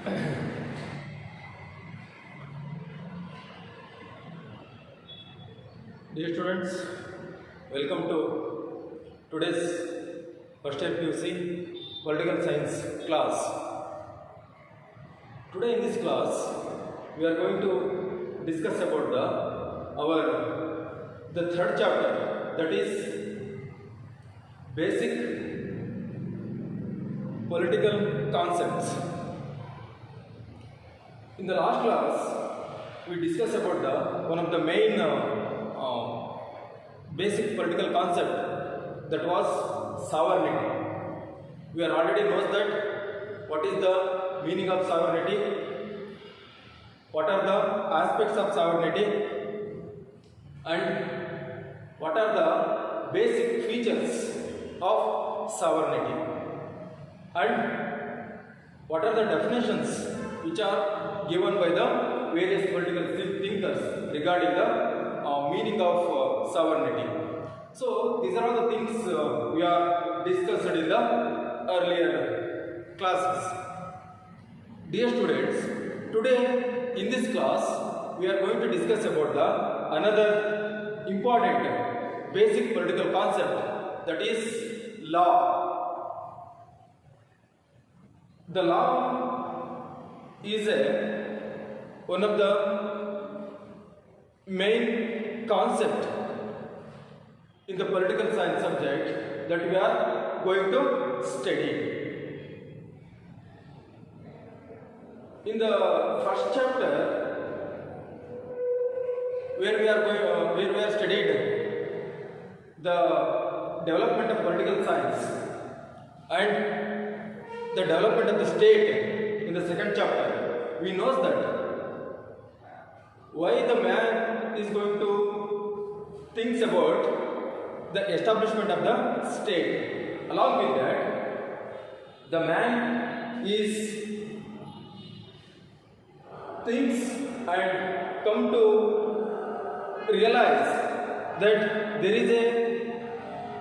Dear students, welcome to today's first year PUC Political Science class. Today in this class, we are going to discuss about the third chapter, that is basic political concepts. In the last class, we discussed about one of the main basic political concept, that was sovereignty. We are already knows that what is the meaning of sovereignty, what are the aspects of sovereignty, and what are the basic features of sovereignty, and what are the definitions which are given by the various political thinkers regarding the meaning of sovereignty. So these are all the things we are discussed in the earlier classes. Dear students, today in this class we are going to discuss about another important basic political concept, that is law. The law is one of the main concept in the political science subject that we are going to study. In the first chapter, where we are studied the development of political science and the development of the state, in the second chapter, we know that why the man is going to think about the establishment of the state. Along with that, the man is thinks and come to realize that there is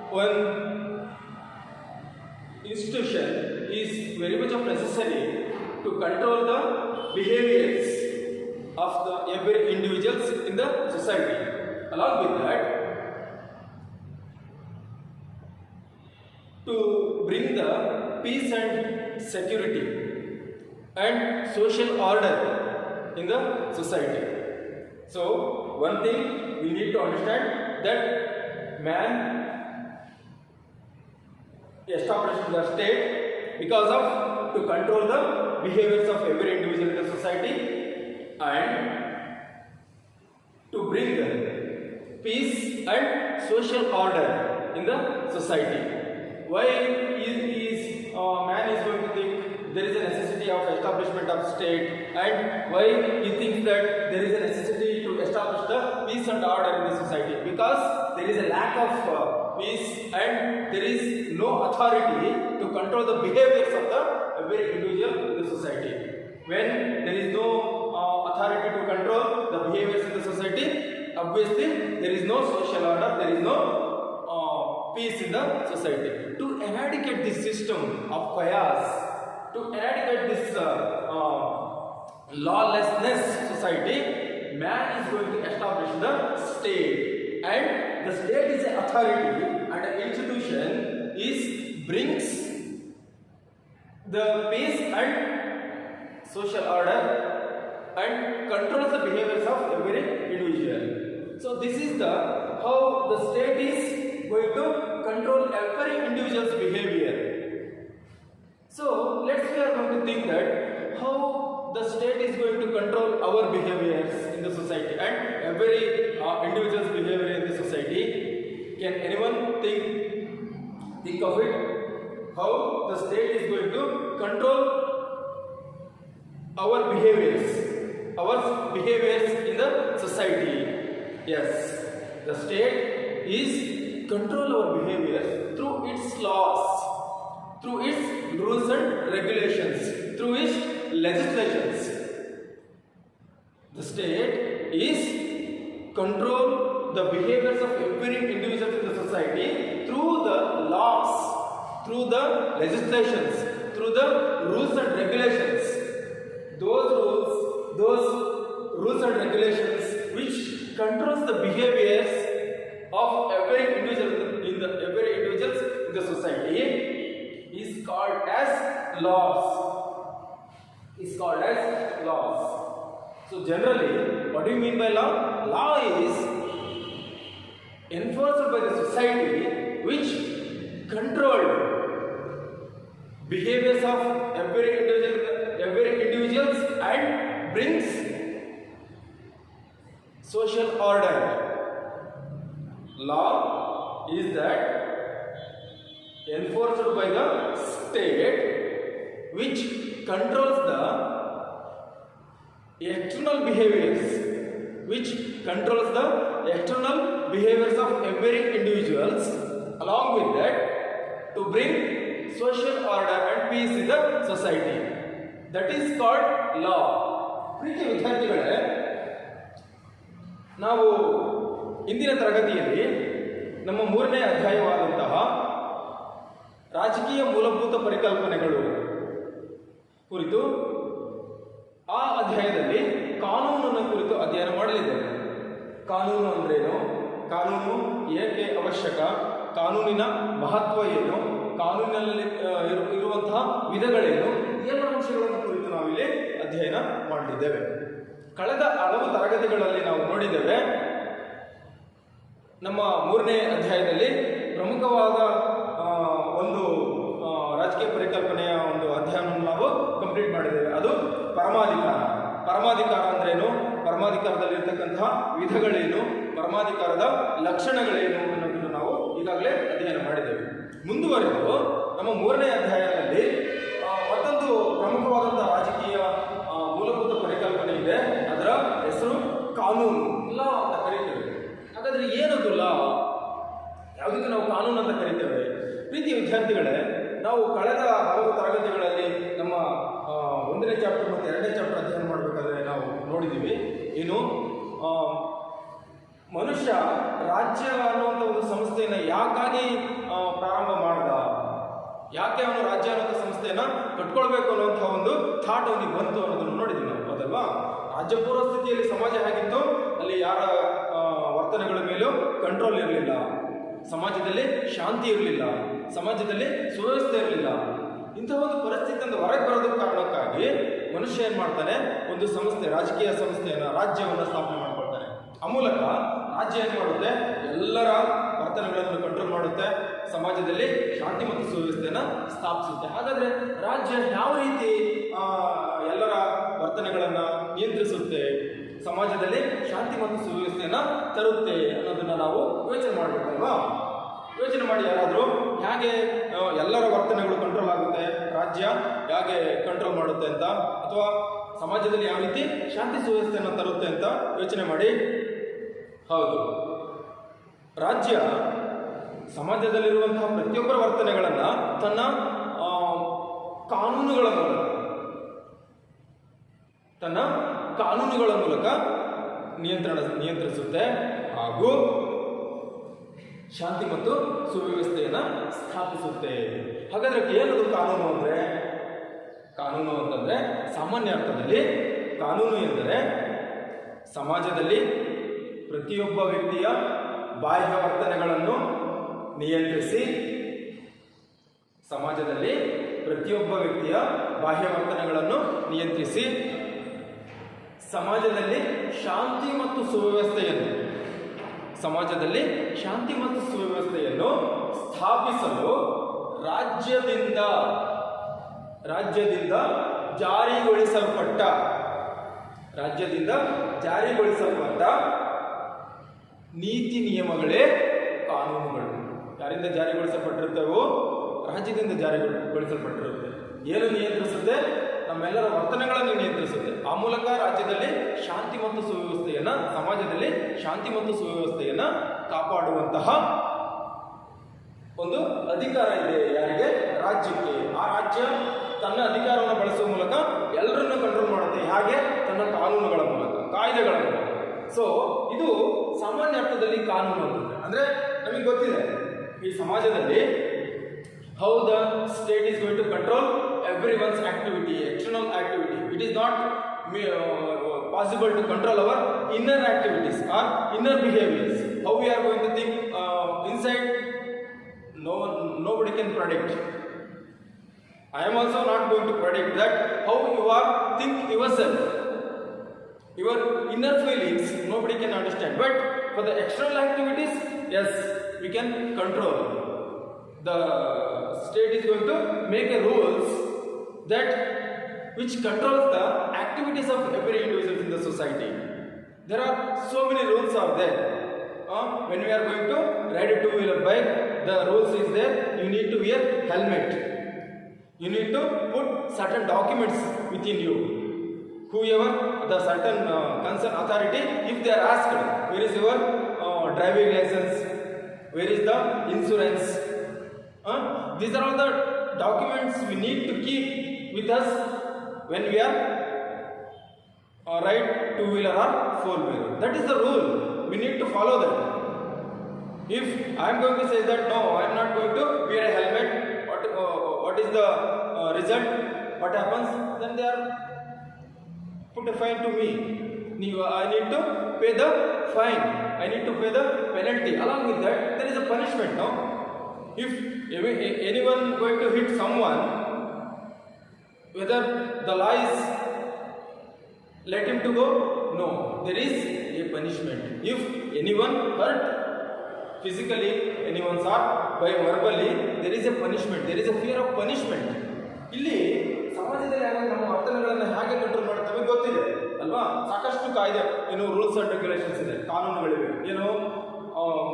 one institution is very much of necessary to control the behaviors of the every individuals in the society. Along with that, to bring the peace and security and social order in the society. So one thing we need to understand, that man established the state because of to control the behaviors of every individual in the society and to bring peace and social order in the society. Why man is going to think there is a necessity of establishment of state, and why he thinks that there is a necessity to establish the peace and order in the society? Because there is a lack of peace and there is no authority to control the behaviors of the every individual in the society. When there is no authority to control the behaviors in the society, obviously there is no social order, there is no peace in the society. To eradicate this system of chaos, to eradicate this lawlessness society, man is going to establish the state, and the state is an authority and an institution is brings the peace and social order and controls the behaviors of every individual. So this is how the state is going to control every individual's behavior. So we are going to think that how the state is going to control our behaviors in the society and every individual's behavior in the society. Can anyone think of it? How the state is going to control our behaviors in the society? Yes, the state is control our behaviors through its laws, through its rules and regulations, through its legislations. The state is control the behaviors of every individual in the society through the laws, through the legislations, through the rules and regulations. is called as laws. So generally, what do you mean by law? Law is enforced by the society which controlled behaviors of every individuals and brings social order. Law is that enforced by the state which controls the external behaviors, of every individuals. Along with that, to bring social order and peace in the society. That is called law. ಪ್ರೀತಿಯ ವಿದ್ಯಾರ್ಥಿಗಳೇ, ನಾವು ಇಂದಿನ ತರಗತಿಯಲ್ಲಿ ನಮ್ಮ 3ನೇ ಅಧ್ಯಾಯವಾದಂತಹ ರಾಜಕೀಯ ಮೂಲಭೂತ ಪರಿಕಲ್ಪನೆಗಳು ಕುರಿತು ಆ ಅಧ್ಯಾಯದಲ್ಲಿ ಕಾನೂನನ್ನು ಕುರಿತು ಅಧ್ಯಯನ ಮಾಡಲಿದ್ದೇವೆ. ಕಾನೂನು ಅಂದ್ರೇನು, ಕಾನೂನು ಏಕೆ ಅವಶ್ಯಕ, ಕಾನೂನಿನ ಮಹತ್ವ ಏನು, ಕಾನೂನಿನಲ್ಲಿ ಇರುವಂತಹ ವಿಧಗಳೇನು, ಎಲ್ಲ ಅಂಶಗಳನ್ನು ಕುರಿತು ನಾವಿಲ್ಲಿ ಅಧ್ಯಯನ ಮಾಡಲಿದ್ದೇವೆ. ಕಳೆದ ಹಲವು ತರಗತಿಗಳಲ್ಲಿ ನಾವು ನೋಡಿದ್ದೇವೆ. ನಮ್ಮ 3ನೇ ಅಧ್ಯಾಯದಲ್ಲಿ ಪ್ರಮುಖವಾದ ಒಂದು ರಾಜಕೀಯ ಪರಿಕಲ್ಪನೆಯ ಒಂದು ಅಧ್ಯಯನವನ್ನು ನಾವು ಕಂಪ್ಲೀಟ್ ಮಾಡಿದ್ದೇವೆ. ಅದು ಪರಮಾಧಿಕಾರ. ಪರಮಾಧಿಕಾರ ಅಂದ್ರೇನು, ಪರಮಾಧಿಕಾರದಲ್ಲಿರ್ತಕ್ಕಂತಹ ವಿಧಗಳೇನು, ಪರಮಾಧಿಕಾರದ ಲಕ್ಷಣಗಳೇನು ಅನ್ನೋದನ್ನು ನಾವು ಈಗಾಗಲೇ ಅಧ್ಯಯನ ಮಾಡಿದ್ದೇವೆ. ಮುಂದುವರೆದು ನಮ್ಮ 3ನೇ ಅಧ್ಯಾಯದಲ್ಲಿ ಮತ್ತೊಂದು ಪ್ರಮುಖವಾದಂತಹ ರಾಜಕೀಯ ಮೂಲಭೂತ ಪರಿಕಲ್ಪನೆ ಇದೆ. ಅದರ ಹೆಸರು ಕಾನೂನು, ಲಾ ಅಂತ ಕರೀತೇವೆ. ಹಾಗಾದ್ರೆ ಏನದು ಲಾ? ಯಾವುದಕ್ಕೆ ನಾವು ಕಾನೂನು ಅಂತ ಕರೀತೇವೆ? ಪ್ರೀತಿಯ ವಿದ್ಯಾರ್ಥಿಗಳೇ, ನಾವು ಕಳೆದ ಹಲವು ತರಗತಿಗಳಲ್ಲಿ ನಮ್ಮ 1ನೇ ಚಾಪ್ಟರ್ ಮತ್ತು 2ನೇ ಚಾಪ್ಟರ್ ಅಧ್ಯಯನ ಮಾಡಬೇಕಾದ್ರೆ ನಾವು ನೋಡಿದ್ದೀವಿ. ಏನು, ಮನುಷ್ಯ ರಾಜ್ಯ ಅನ್ನುವಂಥ ಒಂದು ಸಂಸ್ಥೆಯನ್ನು ಯಾಕಾಗಿ ಪ್ರಾರಂಭ ಮಾಡ್ದ, ಯಾಕೆ ಅವನು ರಾಜ್ಯ ಅನ್ನುವಂಥ ಸಂಸ್ಥೆಯನ್ನು ಕಟ್ಕೊಳ್ಬೇಕು ಅನ್ನುವಂಥ ಒಂದು ಥಾಟ್ ಅವನಿಗೆ ಬಂತು ಅನ್ನೋದನ್ನು ನೋಡಿದ್ವಿ ನಾವು, ಹೌದಲ್ವಾ? ರಾಜ್ಯ ಪೂರ್ವ ಸ್ಥಿತಿಯಲ್ಲಿ ಸಮಾಜ ಹೇಗಿತ್ತು, ಅಲ್ಲಿ ಯಾರ ವರ್ತನೆಗಳ ಮೇಲೂ ಕಂಟ್ರೋಲ್ ಇರಲಿಲ್ಲ, ಸಮಾಜದಲ್ಲಿ ಶಾಂತಿ ಇರಲಿಲ್ಲ, ಸಮಾಜದಲ್ಲಿ ಸುವ್ಯವಸ್ಥೆ ಇರಲಿಲ್ಲ. ಇಂತಹ ಒಂದು ಪರಿಸ್ಥಿತಿಯಿಂದ ಹೊರಗೆ ಬರೋದಕ್ಕೆ ಕಾರಣಕ್ಕಾಗಿ ಮನುಷ್ಯ ಏನು ಮಾಡ್ತಾನೆ, ಒಂದು ಸಂಸ್ಥೆ, ರಾಜಕೀಯ ಸಂಸ್ಥೆಯನ್ನು, ರಾಜ್ಯವನ್ನು ಸ್ಥಾಪನೆ ಮಾಡ್ಕೊಳ್ತಾನೆ. ಆ ಮೂಲಕ ರಾಜ್ಯ ಏನು ಮಾಡುತ್ತೆ, ಎಲ್ಲರ ವರ್ತನೆಗಳನ್ನು ಕಂಟ್ರೋಲ್ ಮಾಡುತ್ತೆ, ಸಮಾಜದಲ್ಲಿ ಶಾಂತಿ ಮತ್ತು ಸುವ್ಯವಸ್ಥೆಯನ್ನು ಸ್ಥಾಪಿಸುತ್ತೆ. ಹಾಗಾದರೆ ರಾಜ್ಯ ಯಾವ ರೀತಿ ಎಲ್ಲರ ವರ್ತನೆಗಳನ್ನು ನಿಯಂತ್ರಿಸುತ್ತೆ, ಸಮಾಜದಲ್ಲಿ ಶಾಂತಿ ಮತ್ತು ಸುವ್ಯವಸ್ಥೆಯನ್ನು ತರುತ್ತೆ ಅನ್ನೋದನ್ನು ನಾವು ಯೋಚನೆ ಮಾಡಬೇಕಲ್ವಾ? ಯೋಚನೆ ಮಾಡಿ ಯಾರಾದರೂ ಹೇಗೆ ಎಲ್ಲರ ವರ್ತನೆಗಳು ಕಂಟ್ರೋಲ್ ಆಗುತ್ತೆ, ರಾಜ್ಯ ಹೇಗೆ ಕಂಟ್ರೋಲ್ ಮಾಡುತ್ತೆ ಅಂತ, ಅಥವಾ ಸಮಾಜದಲ್ಲಿ ಯಾವ ರೀತಿ ಶಾಂತಿ ಸುವ್ಯವಸ್ಥೆಯನ್ನು ತರುತ್ತೆ ಅಂತ ಯೋಚನೆ ಮಾಡಿ. ಹೌದು, ರಾಜ್ಯ ಸಮಾಜದಲ್ಲಿರುವಂತಹ ಪ್ರತಿಯೊಬ್ಬರ ವರ್ತನೆಗಳನ್ನು ತನ್ನ ಕಾನೂನುಗಳ ಮೂಲಕ ನಿಯಂತ್ರಿಸುತ್ತೆ ಹಾಗೂ ಶಾಂತಿ ಮತ್ತು ಸುವ್ಯವಸ್ಥೆಯನ್ನು ಸ್ಥಾಪಿಸುತ್ತೆ. ಹಾಗಾದ್ರೆ ಏನದು ಕಾನೂನು ಅಂದರೆ? ಕಾನೂನು ಅಂತಂದರೆ ಸಾಮಾನ್ಯ ಅರ್ಥದಲ್ಲಿ ಕಾನೂನು ಎಂದರೆ ಸಮಾಜದಲ್ಲಿ ಪ್ರತಿಯೊಬ್ಬ ವ್ಯಕ್ತಿಯ ಬಾಹ್ಯ ವರ್ತನೆಗಳನ್ನು ನಿಯಂತ್ರಿಸಿ, ಸಮಾಜದಲ್ಲಿ ಪ್ರತಿಯೊಬ್ಬ ವ್ಯಕ್ತಿಯ ಬಾಹ್ಯ ವರ್ತನೆಗಳನ್ನು ನಿಯಂತ್ರಿಸಿ ಸಮಾಜದಲ್ಲಿ ಶಾಂತಿ ಮತ್ತು ಸುವ್ಯವಸ್ಥೆಯನ್ನು ಸ್ಥಾಪಿಸಲು ರಾಜ್ಯದಿಂದ ಜಾರಿಗೊಳಿಸಲ್ಪಟ್ಟ ನೀತಿ ನಿಯಮಗಳೇ ಕಾನೂನುಗಳು. ಯಾರಿಂದ ಜಾರಿಗೊಳಿಸಲ್ಪಟ್ಟಿರ್ತವೋ? ರಾಜ್ಯದಿಂದ ಜಾರಿಗೊಳಿಸಲ್ಪಟ್ಟಿರುತ್ತೆ. ಏನು ನಿಯಂತ್ರಿಸುತ್ತೆ? ನಮ್ಮೆಲ್ಲರ ವರ್ತನೆಗಳನ್ನು ನಿಯಂತ್ರಿಸುತ್ತೆ. ಆ ಮೂಲಕ ರಾಜ್ಯದಲ್ಲಿ ಶಾಂತಿ ಮತ್ತು ಸುವ್ಯವಸ್ಥೆಯನ್ನು, ಸಮಾಜದಲ್ಲಿ ಶಾಂತಿ ಮತ್ತು ಸುವ್ಯವಸ್ಥೆಯನ್ನು ಕಾಪಾಡುವಂತಹ ಒಂದು ಅಧಿಕಾರ ಇದೆ. ಯಾರಿಗೆ? ರಾಜ್ಯಕ್ಕೆ. ಆ ರಾಜ್ಯ ತನ್ನ ಅಧಿಕಾರವನ್ನು ಬಳಸುವ ಮೂಲಕ ಎಲ್ಲರನ್ನು ಕಂಟ್ರೋಲ್ ಮಾಡುತ್ತೆ. ಹಾಗೆ ತನ್ನ ಕಾನೂನುಗಳ ಮೂಲಕ, ಕಾಯ್ದೆಗಳ ಮೂಲಕ. ಸೊ ಇದು ಸಾಮಾನ್ಯ ಅರ್ಥದಲ್ಲಿ ಕಾನೂನು ಅಂತಂದ್ರೆ. ಅಂದ್ರೆ ನಮಗೆ ಗೊತ್ತಿದೆ ಈ ಸಮಾಜದಲ್ಲಿ how the state is going to control everyone's activity, external activity. It is not possible to control our inner activities or inner behaviors. How we are going to think inside, nobody can predict. I am also not going to predict that how you are think yourself. Your inner feelings nobody can understand, but for the external activities, yes, we can control. The state is going to make a rules that which controls the activities of every individual in the society. There are so many rules are there. When we are going to ride a two-wheeler bike, the rules is there. You need to wear helmet. You need to put certain documents within you. Whoever the certain concerned authority, if they are asked, where is your driving license? Where is the insurance? These are all the documents we need to keep with us when we are ride two-wheeler or four-wheeler. That is the rule. We need to follow that. If I am going to say that no, I am not going to wear a helmet, what is the result? What happens? Then they are put a fine to me. I need to pay the fine. I need to pay the penalty. Along with that, there is a punishment. No, if anyone going to hit someone, whether the law is let him to go, no, there is a punishment. If anyone hurt physically, anyone's hurt by verbally, there is a punishment. There is a fear of punishment. ಇಲ್ಲಿ ಸಮಾಜದಲ್ಲಿ ನಮ್ಮ ವರ್ತನೆಗಳನ್ನು ಹೇಗೆ control ಮಾಡ್ತವೆ ಗೊತ್ತಿದೆ ಅಲ್ವಾ? ಸಾಕಷ್ಟು ಕಾಯ್ದೆ, ಏನು ರೂಲ್ಸ್ ಅಂಡ್ ರೆಗ್ಯುಲೇಷನ್ಸ್ ಇದೆ, ಕಾನೂನುಗಳಿವೆ. ಏನು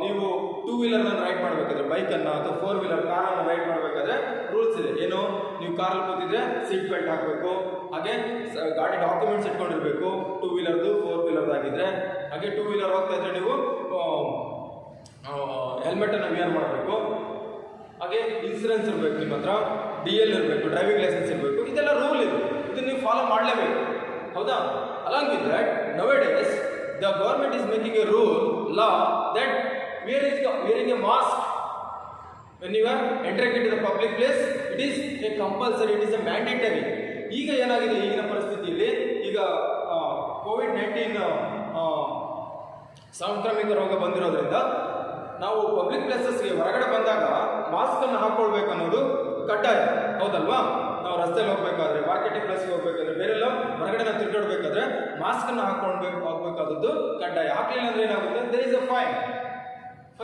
ನೀವು ಟೂ ವೀಲರ್ನ ರೈಡ್ ಮಾಡಬೇಕಾದ್ರೆ, ಬೈಕನ್ನು ಅಥವಾ ಫೋರ್ ವೀಲರ್ ಕಾರನ್ನು ರೈಡ್ ಮಾಡಬೇಕಾದ್ರೆ ರೂಲ್ಸ್ ಇದೆ. ಏನು, ನೀವು ಕಾರಲ್ಲಿ ಕೂತಿದ್ರೆ ಸೀಟ್ ಬೆಲ್ಟ್ ಹಾಕಬೇಕು, ಹಾಗೆ ಗಾಡಿ ಡಾಕ್ಯುಮೆಂಟ್ಸ್ ಇಟ್ಕೊಂಡಿರ್ಬೇಕು, ಟೂ ವೀಲರ್ದು ಫೋರ್ ವೀಲರ್ದು ಆಗಿದ್ರೆ. ಹಾಗೆ ಟೂ ವೀಲರ್ ಹೋಗ್ತಾ ಇದ್ರೆ ನೀವು ಹೆಲ್ಮೆಟನ್ನು ವೇರ್ ಮಾಡಬೇಕು. ಹಾಗೆ ಇನ್ಸೂರೆನ್ಸ್ ಇರಬೇಕು, ನಿಮ್ಮ ಹತ್ರ DL ಇರಬೇಕು, ಡ್ರೈವಿಂಗ್ ಲೈಸೆನ್ಸ್ ಇರಬೇಕು. ಇದೆಲ್ಲ ರೂಲ್ ಇದೆ, ಇದನ್ನು ನೀವು ಫಾಲೋ ಮಾಡಲೇಬೇಕು. ಹೌದಾ? Along with that, nowadays the government is making a rule, law, that wearing a mask when you are entering into the public place, it is a compulsory, it is a mandatory. ಈಗ ಏನಾಗಿದೆ, ಈಗಿನ ಪರಿಸ್ಥಿತಿಯಲ್ಲಿ ಈಗ COVID-19 ಸಾಂಕ್ರಾಮಿಕ ರೋಗ ಬಂದಿರೋದ್ರಿಂದ ನಾವು public ಪ್ಲೇಸಸ್ಗೆ ಹೊರಗಡೆ ಬಂದಾಗ ಮಾಸ್ಕ್ ಅನ್ನು ಹಾಕೊಳ್ಬೇಕು ಅನ್ನೋದು ಕಡ್ಡಾಯ. ಹೌದಲ್ವಾ? ನಾವು ರಸ್ತೆಯಲ್ಲಿ ಹೋಗ್ಬೇಕಾದ್ರೆ, ಮಾರ್ಕೆಟಿಂಗ್ ಪ್ಲೇಸ್ಗೆ ಹೋಗ್ಬೇಕಾದ್ರೆ, ಬೇರೆಲ್ಲ ಹೊರಗಡೆ ನಾವು ತಿರುಗಾಡಬೇಕಾದ್ರೆ ಮಾಸ್ಕ್ ಅನ್ನು ಹೋಗ್ಬೇಕಾದದ್ದು ಕಡ್ಡಾಯ. ಹಾಕಲಿಲ್ಲ ಅಂದ್ರೆ ಏನಾಗುತ್ತೆ? There is a fine.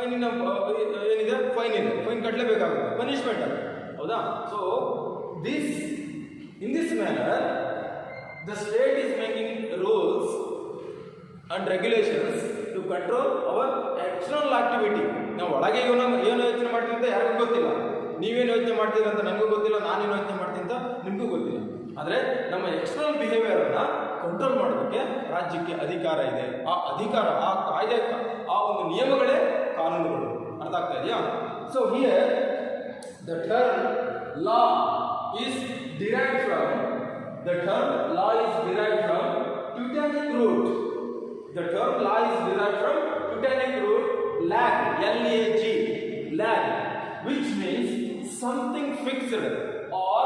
ಏನಿದೆ? ಫೈನ್ ಇದೆ, ಫೈನ್ ಕಟ್ಟಲೇಬೇಕಾಗುತ್ತೆ, ಪನಿಷ್ಮೆಂಟ್ ಅದು. ಹೌದಾ? So in this manner the state is making rules and regulations to control our external activity. ನಾವು ಒಳಗೆ ಏನು ಯೋಚನೆ ಮಾಡ್ತೀವಿ ಅಂತ ಯಾರಿಗೂ ಗೊತ್ತಿಲ್ಲ. ನೀವೇನು ಯೋಚನೆ ಮಾಡ್ತೀರ ಅಂತ ನನಗೂ ಗೊತ್ತಿಲ್ಲ, ನಾನೇನು ಯೋಚನೆ ಮಾಡ್ತೀನಿ ಅಂತ ನಿಮಗೂ ಗೊತ್ತಿಲ್ಲ. ಆದರೆ ನಮ್ಮ ಎಕ್ಸ್ಟರ್ನಲ್ ಬಿಹೇವಿಯರನ್ನು ಕಂಟ್ರೋಲ್ ಮಾಡೋದಕ್ಕೆ ರಾಜ್ಯಕ್ಕೆ ಅಧಿಕಾರ ಇದೆ. ಆ ಅಧಿಕಾರ, ಆ ಕಾಯ್ದೆ, ಆ ಒಂದು ನಿಯಮಗಳೇ ಕಾನೂನುಗಳು. ಅರ್ಥ ಆಗ್ತಾ ಇದೆಯಾ? So here the term law is derived from Teutonic root. The term law is derived from Teutonic root lag, L-A-G, lag, which means something fixed or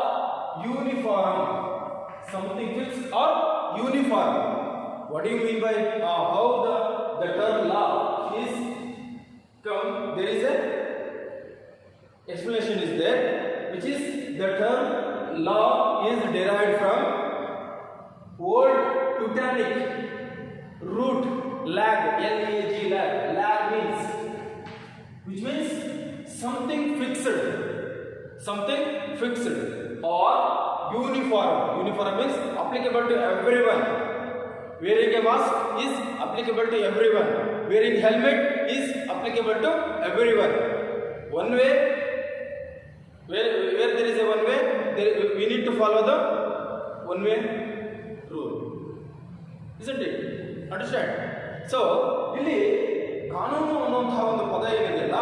uniform. Something fixed or uniform. What do you mean by how the term law is come? There is a explanation is there, which is the term law is derived from Old Teutonic root lag, L-A-G, lag. Lag means, which means something fixed or uniform. Uniform means applicable to everyone. Wearing a mask is applicable to everyone. Wearing helmet is applicable to everyone. One way, where there is a one way, we need to follow the one way rule, isn't it? Understand? So ಇಲ್ಲಿ ಕಾನೂನು ಅನ್ನುವಂತಹ ಒಂದು ಪದ ಏನಿದೆಯಲ್ಲ,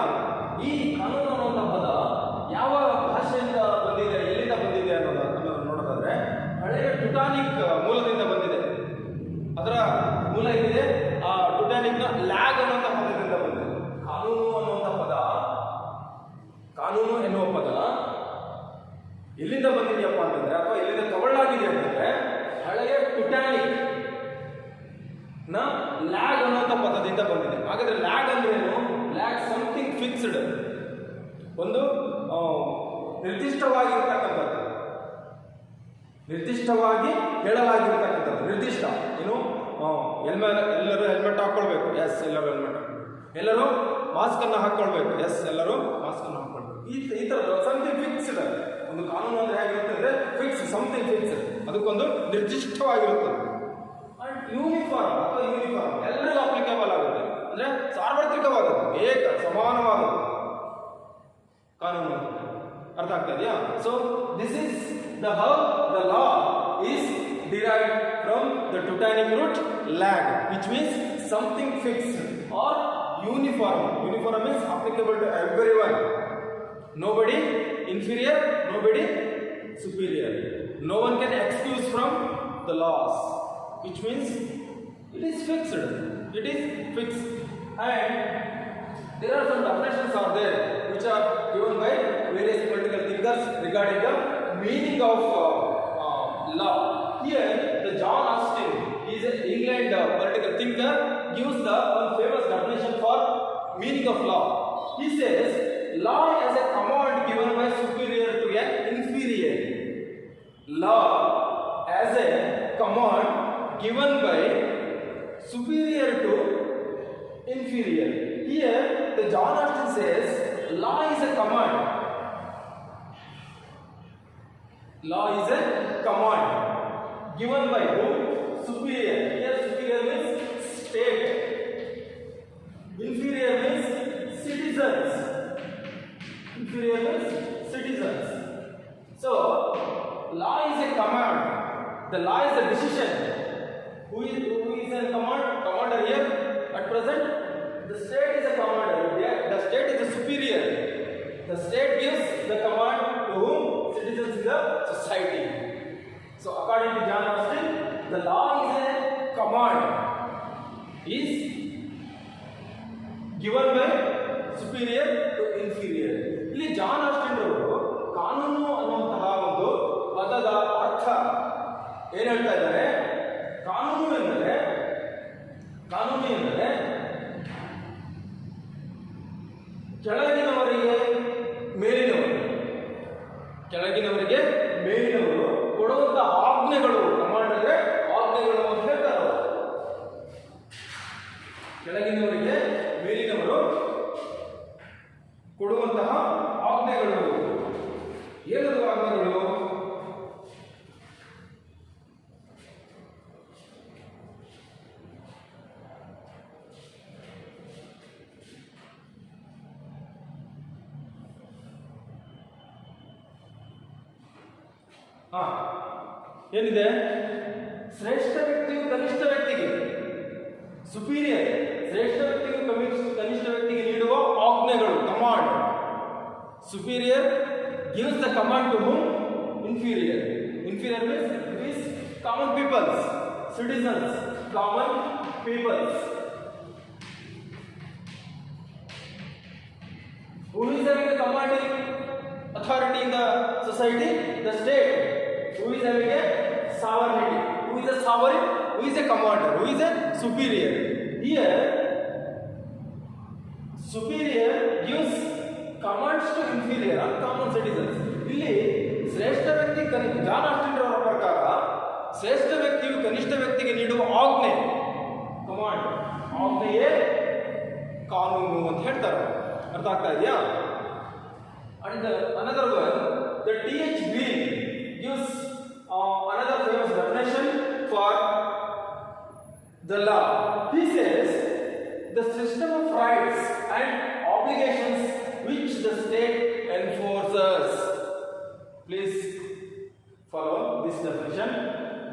ಈ ಕಾನೂನು ಅನ್ನುವಂತಹ ಪದ ಯಾವ ಭಾಷೆಯಿಂದ ಬಂದಿದೆ, ಎಲ್ಲಿಂದ ಬಂದಿದೆ ಅನ್ನೋದನ್ನು ನೋಡೋದಾದ್ರೆ ಹಳೆಯ ಟುಟಾನಿಕ್ ಮೂಲದಿಂದ ಬಂದಿದೆ. ಅದರ ಮೂಲ ಏನಿದೆ, ಆ ಟುಟಾನಿಕ್ನ ಲ್ಯಾಗ್ ಅನ್ನುವಂಥ ಪದದಿಂದ ಬಂದಿದೆ. ಕಾನೂನು ಎನ್ನುವ ಪದ ಎಲ್ಲಿಂದ ಬಂದಿದೆಯಪ್ಪ ಅಂತಂದ್ರೆ, ಅಥವಾ ಎಲ್ಲಿಂದ ತಗೊಳ್ಳಾಗಿದೆ ಅಂತಂದ್ರೆ, ಹಳೆಯ ಟುಟಾನಿಕ್ ನ ಲ್ಯಾಗ್ ಅನ್ನುವಂಥ ಪದದಿಂದ ಬಂದಿದೆ. ಹಾಗಾದ್ರೆ ಲ್ಯಾಗ್ ಅಂದ್ರೆ ಏನು? ಲ್ಯಾಗ್ ಸಮಥಿಂಗ್ ಫಿಕ್ಸ್ಡ್, ಒಂದು ನಿರ್ದಿಷ್ಟವಾಗಿರ್ತಕ್ಕಂಥದ್ದು. ನಿರ್ದಿಷ್ಟವಾಗಿ ಹೇಳಲಾಗಿರ್ತಕ್ಕಂಥದ್ದು. ನಿರ್ದಿಷ್ಟ ಏನು, ಎಲ್ಲರೂ ಹೆಲ್ಮೆಟ್ ಹಾಕೊಳ್ಬೇಕು, ಎಸ್ ಎಲ್ಲರೂ ಹೆಲ್ಮೆಟ್ ಹಾಕೊಳ್ಬೇಕು. ಎಲ್ಲರೂ ಮಾಸ್ಕ್ ಅನ್ನು ಹಾಕೊಳ್ಬೇಕು, ಎಸ್ ಎಲ್ಲರೂ ಮಾಸ್ಕ್ ಅನ್ನು ಹಾಕೊಳ್ಬೇಕು. ಈ ಥರ ಸಮಥಿಂಗ್ ಫಿಕ್ಸ್ಡ್. ಒಂದು ಕಾನೂನು ಅಂದ್ರೆ ಹೇಗಿರುತ್ತೆ ಅಂದ್ರೆ ಫಿಕ್ಸ್, ಸಮಥಿಂಗ್ ಫಿಕ್ಸ್ಡ್, ಅದಕ್ಕೊಂದು ನಿರ್ದಿಷ್ಟವಾಗಿರುತ್ತದೆ. ಅಂಡ್ ಯೂನಿಫಾರ್ಮ್ ಅಥವಾ ಯೂನಿಫಾರ್ಮ್ ಎಲ್ಲರಿಗೂ ಅಪ್ಲಿಕೇಬಲ್ ಆಗುತ್ತೆ, ಅಂದ್ರೆ ಸಾರ್ವತ್ರಿಕವಾದದ್ದು, ಏಕ ಸಮಾನವಾದದ್ದು ಕಾನೂನು. ಅರ್ಥ ಆಗ್ತಾ ಇದೆಯಾ? So this is the how the law is derived from the Teutonic root lag, which means something fixed or uniform. Uniform means applicable to everyone. Nobody inferior, nobody superior. No one can excuse from the laws, which means it is fixed. It is fixed. And there are some definitions are there which are given by various political thinkers regarding the meaning of law. Here, the John Austin, he is an England political thinker, gives the one famous definition for meaning of law. He says, law as a command given by superior to an inferior. Law as a command given by superior to inferior. Here, the John Austin says, law is a command. Law is a command given by whom? Superior. Here superior means state. Inferior means citizens. Inferior means citizens. So, law is a command. The law is a decision. Who is a commander here at present? The state is a commander. The state is a superior. The state gives the command to whom? Citizens in the society. So according to John Austin, the law is a command, is given by superior to inferior. ಇಲ್ಲಿ John Austin ಅವರು ಕಾನೂನು ಅನ್ನುವಂತಹ ಒಂದು ಪದದ ಅರ್ಥ ಏನು ಹೇಳ್ತಾ ಇದ್ದಾರೆ? ಕಾನೂನು ಎಂದರೆ ಕೆಳಗಿನವರಿಗೆ ಮೇಲಿನವರು ಕೊಡುವಂತಹ ಆಜ್ಞೆಗಳು. ಕಮಾಂಡ್ ಅಂದ್ರೆ ಆಜ್ಞೆಗಳು ಅಂತ ಹೇಳ್ತಾರೆ. ಕೆಳಗಿನವರಿಗೆ ಮೇಲಿನವರು ಕೊಡುವಂತಹ ಆಜ್ಞೆಗಳು. ಏನದು ಆಜ್ಞೆಗಳು? ಏನಿದೆ? ಶ್ರೇಷ್ಠ ವ್ಯಕ್ತಿಯು ಕನಿಷ್ಠ ವ್ಯಕ್ತಿಗೆ, ಸುಪೀರಿಯರ್ ಶ್ರೇಷ್ಠ ವ್ಯಕ್ತಿಯು ಕನಿಷ್ಠ ವ್ಯಕ್ತಿಗೆ ನೀಡುವ ಆಜ್ಞೆಗಳು, command. Superior gives the command to whom? Inferior. Inferior means common peoples, citizens, common peoples. Who is having the commanding authority in the society? The state. Who is having a sovereignty? Who is a sovereign? Who is a commander? Who is a superior? Here, superior gives commands to inferior or common citizens. ಇಲ್ಲಿ ಶ್ರೇಷ್ಠ ವ್ಯಕ್ತಿ John Austin ಅವರ ಪ್ರಕಾರ ಶ್ರೇಷ್ಠ ವ್ಯಕ್ತಿಯು ಕನಿಷ್ಠ ವ್ಯಕ್ತಿಗೆ ನೀಡುವ ಆಜ್ಞೆ, ಕಮಾಂಡ್, ಆಜ್ಞೆಯೇ ಕಾನೂನು ಅಂತ ಹೇಳ್ತಾರೆ. ಅರ್ಥ ಆಗ್ತಾ ಇದೆಯಾ? And another one, the T.H. Bean gives another famous definition for the law. He says, the system of rights and obligations which the state enforces. Please follow this definition.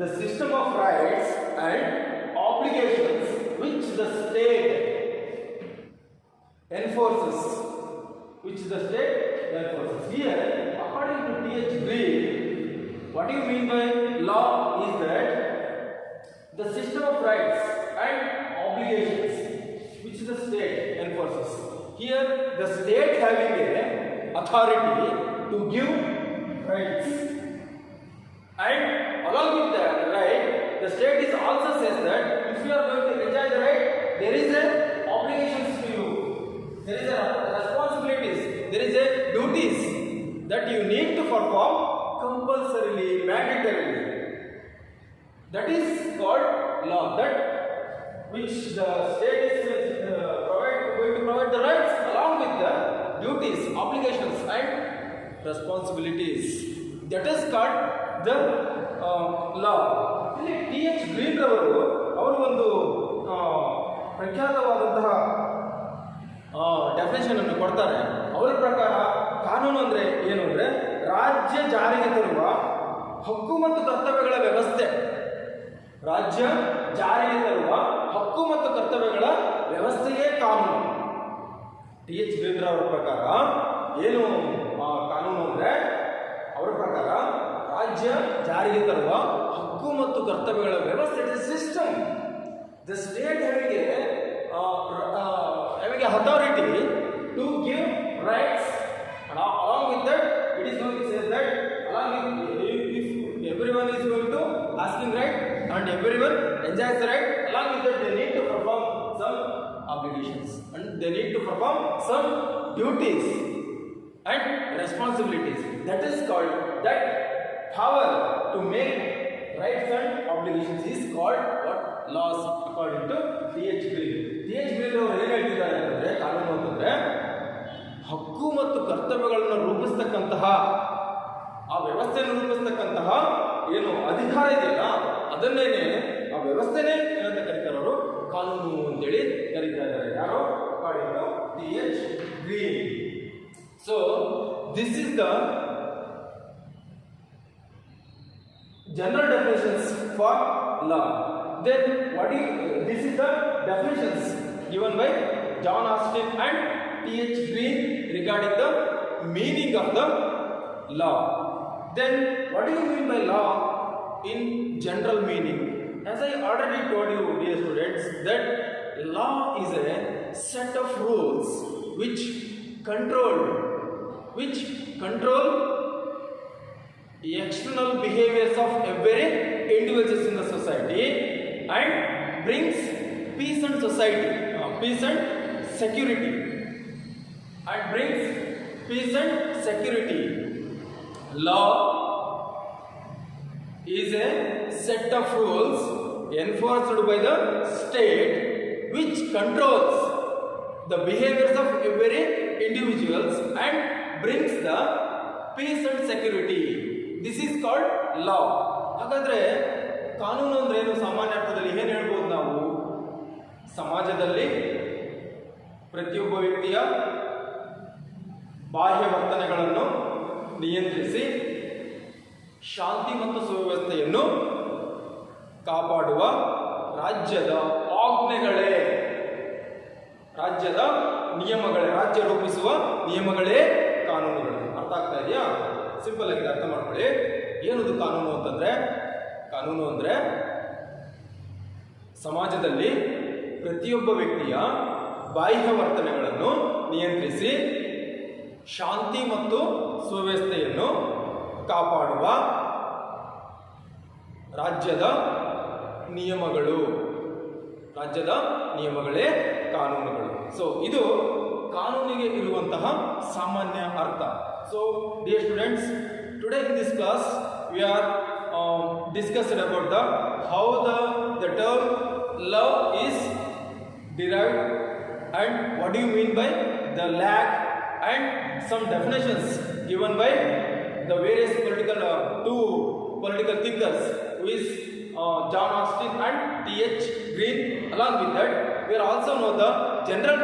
The system of rights and obligations which the state enforces. Which the state enforces. Here, according to T.H. Bean, what do you mean by law is that the system of rights and obligations which the state enforces. Here, the state having a authority to give rights, and along with that right, the state is also says that if you are going to enjoy the right, there is a obligations to you, there is a responsibilities, there is a duties that you need to perform compulsorily, mandatorily. That is called law. That which the state is going to provide the rights along with the duties, obligations, and responsibilities. That is called the law. ಇಲ್ಲಿ T H green ರವರು ಅವರು ಒಂದು ಪ್ರಖ್ಯಾತವಾದಂತಹ definition ಅನ್ನು ಕೊಡ್ತಾರೆ. ಅವರ ಪ್ರಕಾರ ಕಾನೂನು ಅಂದರೆ ಏನು ಅಂದರೆ ರಾಜ್ಯ ಜಾರಿಗೆ ತರುವ ಹಕ್ಕು ಮತ್ತು ಕರ್ತವ್ಯಗಳ ವ್ಯವಸ್ಥೆ. ರಾಜ್ಯ ಜಾರಿಗೆ ತರುವ ಹಕ್ಕು ಮತ್ತು ಕರ್ತವ್ಯಗಳ ವ್ಯವಸ್ಥೆಯೇ ಕಾನೂನು. ಟಿ ಎಚ್ ಗ್ರೀನ್ ಅವರ ಪ್ರಕಾರ ಏನು ಕಾನೂನು ಅಂದರೆ, ಅವರ ಪ್ರಕಾರ ರಾಜ್ಯ ಜಾರಿಗೆ ತರುವ ಹಕ್ಕು ಮತ್ತು ಕರ್ತವ್ಯಗಳ ವ್ಯವಸ್ಥೆ is system. The state having authority to give rights, and along with that it is going to say that along with if everyone is going to asking right and everyone enjoys the right, along with that they need to perform some obligations and they need to perform some duties and responsibilities. That is called, that power to make rights and obligations is called what? Laws, according to T H green. T H green ಅವರು ಏನು ಹೇಳ್ತಿದ್ದಾರೆ ಅಂತಂದರೆ, ಕಾನೂನು ಅಂತಂದರೆ ಹಕ್ಕು ಮತ್ತು ಕರ್ತವ್ಯಗಳನ್ನು ರೂಪಿಸ್ತಕ್ಕಂತಹ, ಆ ವ್ಯವಸ್ಥೆಯನ್ನು ರೂಪಿಸ್ತಕ್ಕಂತಹ ಏನು ಅಧಿಕಾರ ಇದೆಯಲ್ಲ ಅದನ್ನೇನೆ, ಆ ವ್ಯವಸ್ಥೆನೇ ಏನಂತ ಕರೀತಾರೆ ಅವರು, ಕಾನೂನು ಅಂತೇಳಿ ಕರೀತಾ ಇದ್ದಾರೆ. ಯಾರು? According to T H Green. So this is the general definitions for law. Then this is the definitions given by John Austin and T.H. Green regarding the meaning of the law. Then what do you mean by law in general meaning? As I already told you, dear students, that law is a set of rules which control external behaviors of every individuals in the society and brings peace and security, and brings peace and security. Law is a set of rules enforced by the state which controls the behaviors of every individuals and brings the peace and security. This is called law. ಹಾಗಾದರೆ ಕಾನೂನು ಅಂದ್ರೆ ಏನು? ಸಾಮಾನ್ಯ ಅರ್ಥದಲ್ಲಿ ಏನು ಹೇಳ್ಬೋದು ನಾವು? ಸಮಾಜದಲ್ಲಿ ಪ್ರತಿಯೊಬ್ಬ ವ್ಯಕ್ತಿಯ ಬಾಹ್ಯ ವರ್ತನೆಗಳನ್ನು ನಿಯಂತ್ರಿಸಿ ಶಾಂತಿ ಮತ್ತು ಸುವ್ಯವಸ್ಥೆಯನ್ನು ಕಾಪಾಡುವ ರಾಜ್ಯದ ಆಜ್ಞೆಗಳೇ, ರಾಜ್ಯದ ನಿಯಮಗಳೇ, ರಾಜ್ಯ ರೂಪಿಸುವ ನಿಯಮಗಳೇ ಕಾನೂನುಗಳು. ಅರ್ಥ ಆಗ್ತಾ ಇದೆಯಾ? ಸಿಂಪಲ್ ಆಗಿ ಅರ್ಥ ಮಾಡ್ಕೊಳ್ಳಿ. ಏನದು ಕಾನೂನು ಅಂತಂದ್ರೆ, ಕಾನೂನು ಅಂದ್ರೆ ಸಮಾಜದಲ್ಲಿ ಪ್ರತಿಯೊಬ್ಬ ವ್ಯಕ್ತಿಯ ಬಾಹ್ಯ ವರ್ತನೆಗಳನ್ನು ನಿಯಂತ್ರಿಸಿ ಶಾಂತಿ ಮತ್ತು ಸುವ್ಯವಸ್ಥೆಯನ್ನು ಕಾಪಾಡುವ ರಾಜ್ಯದ ನಿಯಮಗಳು, ರಾಜ್ಯದ ನಿಯಮಗಳೇ ಕಾನೂನುಗಳು. ಸೊ ಇದು ಕಾನೂನಿಗೆ ಇರುವಂತಹ ಸಾಮಾನ್ಯ ಅರ್ಥ. So dear students, today in this class we are discussed about how the term law is derived and what do you mean by the lack, and some definitions given by the various two political thinkers, who is John Austin and T.H. Green. Along with that, we are also know the general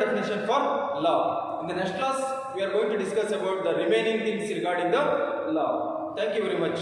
definition for law. In the next class, we are going to discuss about the remaining things regarding the law. Thank you very much.